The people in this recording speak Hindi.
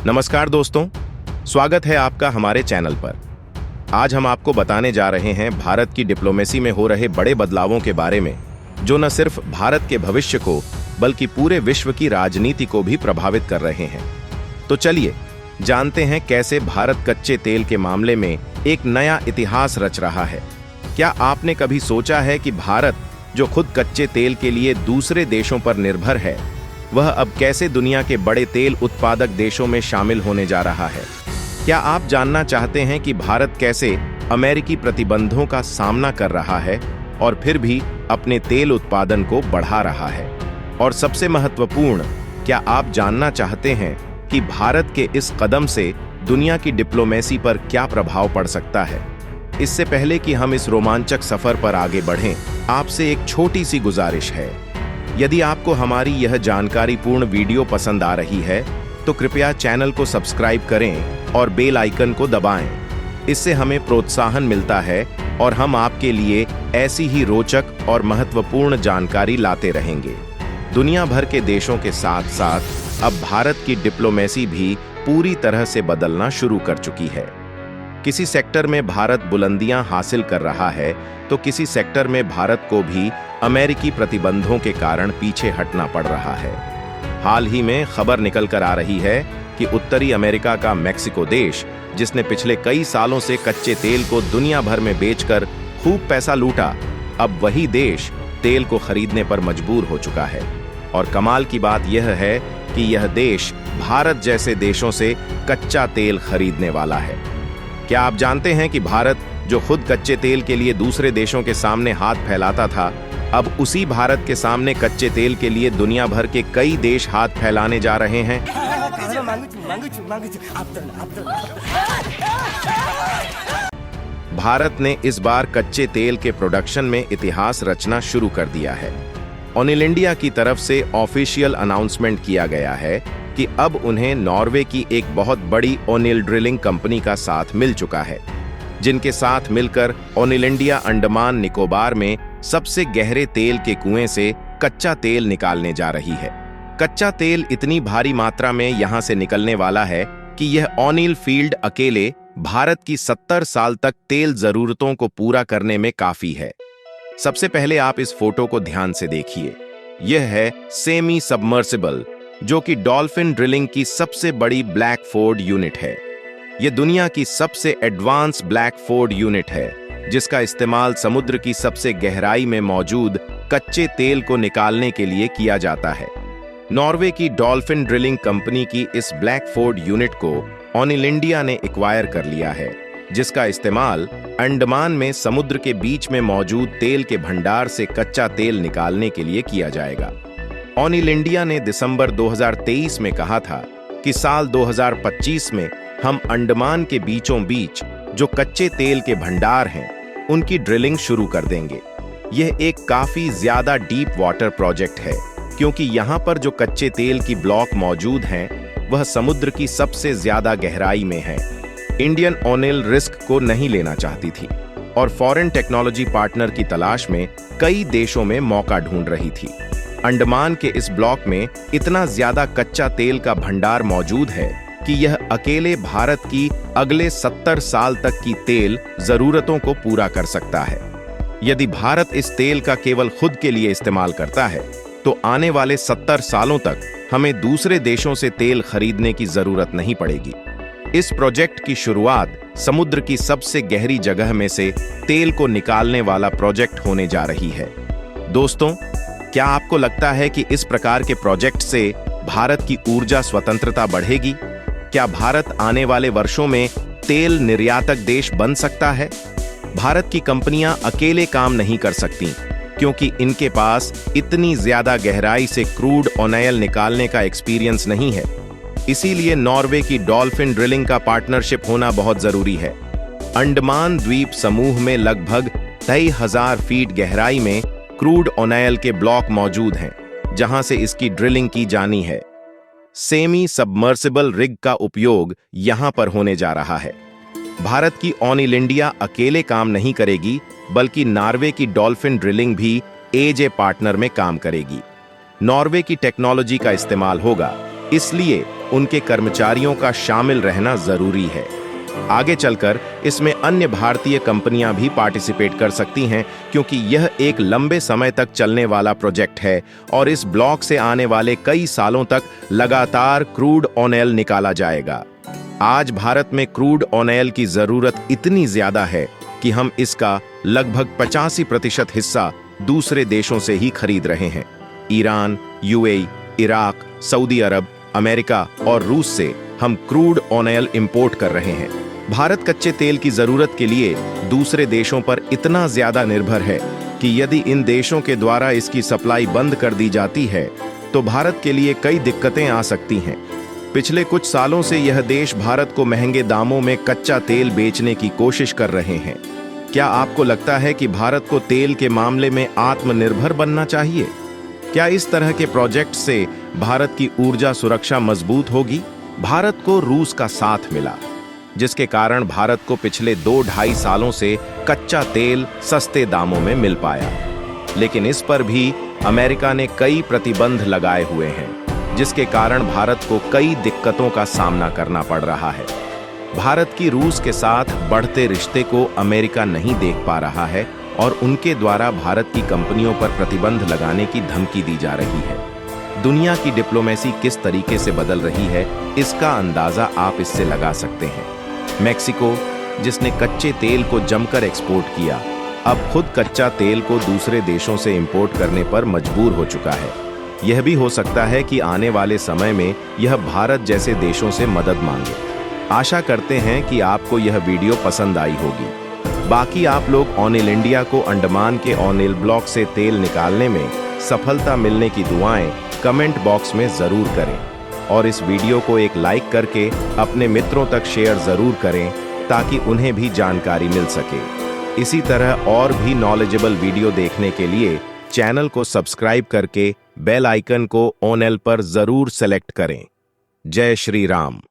नमस्कार दोस्तों, स्वागत है आपका हमारे चैनल पर। आज हम आपको बताने जा रहे हैं भारत की डिप्लोमेसी में हो रहे बड़े बदलावों के बारे में, जो न सिर्फ भारत के भविष्य को बल्कि पूरे विश्व की राजनीति को भी प्रभावित कर रहे हैं। तो चलिए जानते हैं कैसे भारत कच्चे तेल के मामले में एक नया इतिहास रच रहा है। क्या आपने कभी सोचा है कि भारत, जो खुद कच्चे तेल के लिए दूसरे देशों पर निर्भर है, वह अब कैसे दुनिया के बड़े तेल उत्पादक देशों में शामिल होने जा रहा है? क्या आप जानना चाहते हैं कि भारत कैसे अमेरिकी प्रतिबंधों का सामना कर रहा है और फिर भी अपने तेल उत्पादन को बढ़ा रहा है? और सबसे महत्वपूर्ण, क्या आप जानना चाहते हैं कि भारत के इस कदम से दुनिया की डिप्लोमेसी पर क्या प्रभाव पड़ सकता है? इससे पहले कि हम इस रोमांचक सफर पर आगे बढ़ें, आपसे एक छोटी सी गुजारिश है। यदि आपको हमारी यह जानकारीपूर्ण वीडियो पसंद आ रही है, तो कृपया चैनल को सब्सक्राइब करें और बेल आइकन को दबाएं। इससे हमें प्रोत्साहन मिलता है और हम आपके लिए ऐसी ही रोचक और महत्वपूर्ण जानकारी लाते रहेंगे। दुनिया भर के देशों के साथ साथ अब भारत की डिप्लोमेसी भी पूरी तरह से बदलना शुरू कर चुकी है। किसी सेक्टर में भारत बुलंदियां हासिल कर रहा है, तो किसी सेक्टर में भारत को भी अमेरिकी प्रतिबंधों के कारण पीछे हटना पड़ रहा है। हाल ही में खबर निकल कर आ रही है कि उत्तरी अमेरिका का मेक्सिको देश, जिसने पिछले कई सालों से कच्चे तेल को दुनिया भर में बेचकर खूब पैसा लूटा, अब वही देश तेल को खरीदने पर मजबूर हो चुका है। और कमाल की बात यह है कि यह देश भारत जैसे देशों से कच्चा तेल खरीदने वाला है। क्या आप जानते हैं कि भारत, जो खुद कच्चे तेल के लिए दूसरे देशों के सामने हाथ फैलाता था, अब उसी भारत के सामने कच्चे तेल के लिए दुनिया भर के कई देश हाथ फैलाने जा रहे हैं। भारत ने इस बार कच्चे तेल के प्रोडक्शन में इतिहास रचना शुरू कर दिया है। ओनिल इंडिया की तरफ से ऑफिशियल अनाउंसमेंट किया गया है कि अब उन्हें नॉर्वे की एक बहुत बड़ी ओनिल ड्रिलिंग कंपनी का साथ मिल चुका है, जिनके साथ मिलकर ओनिल इंडिया अंडमान निकोबार में सबसे गहरे तेल के कुएं से कच्चा तेल निकालने जा रही है। कच्चा तेल इतनी भारी मात्रा में यहां से निकलने वाला है कि यह ओनिल फील्ड अकेले भारत की 70 साल तक तेल जरूरतों को पूरा करने में काफी है। सबसे पहले आप इस फोटो को ध्यान से देखिए। यह है सेमी सबमर्सिबल, जो कि डॉल्फिन ड्रिलिंग की सबसे बड़ी ब्लैकफोर्ड यूनिट है। यह दुनिया की सबसे एडवांस ब्लैकफोर्ड यूनिट है, जिसका इस्तेमाल समुद्र की सबसे गहराई में मौजूद कच्चे तेल को निकालने के लिए किया जाता है। नॉर्वे की डॉल्फिन ड्रिलिंग कंपनी की इस ब्लैकफोर्ड यूनिट को ओनिल इंडिया ने एक्वायर कर लिया है, जिसका इस्तेमाल अंडमान में समुद्र के बीच में मौजूद तेल के भंडार से कच्चा तेल निकालने के लिए किया जाएगा। ओनिल इंडिया ने दिसंबर 2023 में कहा था कि साल 2025 में हम अंडमान के बीचों बीच जो कच्चे तेल के भंडार हैं, उनकी ड्रिलिंग शुरू कर देंगे। यह एक काफी ज्यादा डीप वाटर प्रोजेक्ट है, क्योंकि यहाँ पर जो कच्चे तेल की ब्लॉक मौजूद हैं, वह समुद्र की सबसे ज्यादा गहराई में है। इंडियन ओनिल रिस्क को नहीं लेना चाहती थी और फॉरेन टेक्नोलॉजी पार्टनर की तलाश में कई देशों में मौका ढूंढ रही थी। अंडमान के इस ब्लॉक में इतना ज्यादा कच्चा तेल का भंडार मौजूद है कि यह अकेले भारत की अगले 70 साल तक की तेल जरूरतों को पूरा कर सकता है। यदि भारत इस तेल का केवल खुद के लिए इस्तेमाल करता है, तो आने वाले 70 सालों तक हमें दूसरे देशों से तेल खरीदने की जरूरत नहीं पड़ेगी। इस प्रोजेक्ट की शुरुआत समुद्र की सबसे गहरी जगह में से तेल को निकालने वाला प्रोजेक्ट होने जा रही है। दोस्तों, क्या आपको लगता है कि इस प्रकार के प्रोजेक्ट से भारत की ऊर्जा स्वतंत्रता बढ़ेगी? क्या भारत आने वाले वर्षों में तेल निर्यातक देश बन सकता है? भारत की कंपनियां अकेले काम नहीं कर सकती, क्योंकि इनके पास इतनी ज्यादा गहराई से क्रूड ऑयल निकालने का एक्सपीरियंस नहीं है। इसीलिए नॉर्वे की डॉल्फिन ड्रिलिंग का पार्टनरशिप होना बहुत जरूरी है। अंडमान द्वीप समूह में लगभग 23,000 फीट गहराई में क्रूड ऑयल के ब्लॉक मौजूद हैं, जहां से इसकी ड्रिलिंग की जानी है। सेमी सबमर्सिबल रिग का उपयोग यहां पर होने जा रहा है। भारत की ओनिल इंडिया अकेले काम नहीं करेगी, बल्कि नॉर्वे की डॉल्फिन ड्रिलिंग भी एजे पार्टनर में काम करेगी। नॉर्वे की टेक्नोलॉजी का इस्तेमाल होगा इसलिए उनके कर्मचारियों का शामिल रहना जरूरी है। आगे चलकर इसमें अन्य भारतीय कंपनियां भी पार्टिसिपेट कर सकती हैं, क्योंकि यह एक लंबे समय तक चलने वाला प्रोजेक्ट है और इस ब्लॉक से आने वाले कई सालों तक लगातार क्रूड ऑयल निकाला जाएगा। आज भारत में क्रूड ऑयल की जरूरत इतनी ज्यादा है कि हम इसका लगभग 85% हिस्सा दूसरे देशों से ही खरीद रहे हैं। ईरान, यूएई, इराक, सऊदी अरब, अमेरिका और रूस से हम क्रूड ऑयल इंपोर्ट कर रहे हैं। भारत कच्चे तेल की जरूरत के लिए दूसरे देशों पर इतना ज्यादा निर्भर है कि यदि इन देशों के द्वारा इसकी सप्लाई बंद कर दी जाती है तो भारत के लिए कई दिक्कतें आ सकती हैं। पिछले कुछ सालों से यह देश भारत को महंगे दामों में कच्चा तेल बेचने की कोशिश कर रहे हैं। क्या आपको लगता है कि भारत को तेल के मामले में आत्मनिर्भर बनना चाहिए? क्या इस तरह के प्रोजेक्ट से भारत की ऊर्जा सुरक्षा मजबूत होगी? भारत को रूस का साथ मिला, जिसके कारण भारत को पिछले 2-2.5 सालों से कच्चा तेल सस्ते दामों में मिल पाया। लेकिन इस पर भी अमेरिका ने कई प्रतिबंध लगाए हुए हैं, जिसके कारण भारत को कई दिक्कतों का सामना करना पड़ रहा है। भारत की रूस के साथ बढ़ते रिश्ते को अमेरिका नहीं देख पा रहा है और उनके द्वारा भारत की कंपनियों पर प्रतिबंध लगाने की धमकी दी जा रही है। दुनिया की डिप्लोमेसी किस तरीके से बदल रही है, इसका अंदाजा आप इससे लगा सकते हैं। मेक्सिको, जिसने कच्चे तेल को जमकर एक्सपोर्ट किया, अब खुद कच्चा तेल को दूसरे देशों से इंपोर्ट करने पर मजबूर हो चुका है। यह भी हो सकता है कि आने वाले समय में यह भारत जैसे देशों से मदद मांगे। आशा करते हैं कि आपको यह वीडियो पसंद आई होगी। बाकी आप लोग ऑयल इंडिया को अंडमान के ऑयल ब्लॉक से तेल निकालने में सफलता मिलने की दुआएं कमेंट बॉक्स में जरूर करें और इस वीडियो को एक लाइक करके अपने मित्रों तक शेयर जरूर करें ताकि उन्हें भी जानकारी मिल सके। इसी तरह और भी नॉलेजेबल वीडियो देखने के लिए चैनल को सब्सक्राइब करके बेल आइकन को ऑल पर जरूर सेलेक्ट करें। जय श्री राम।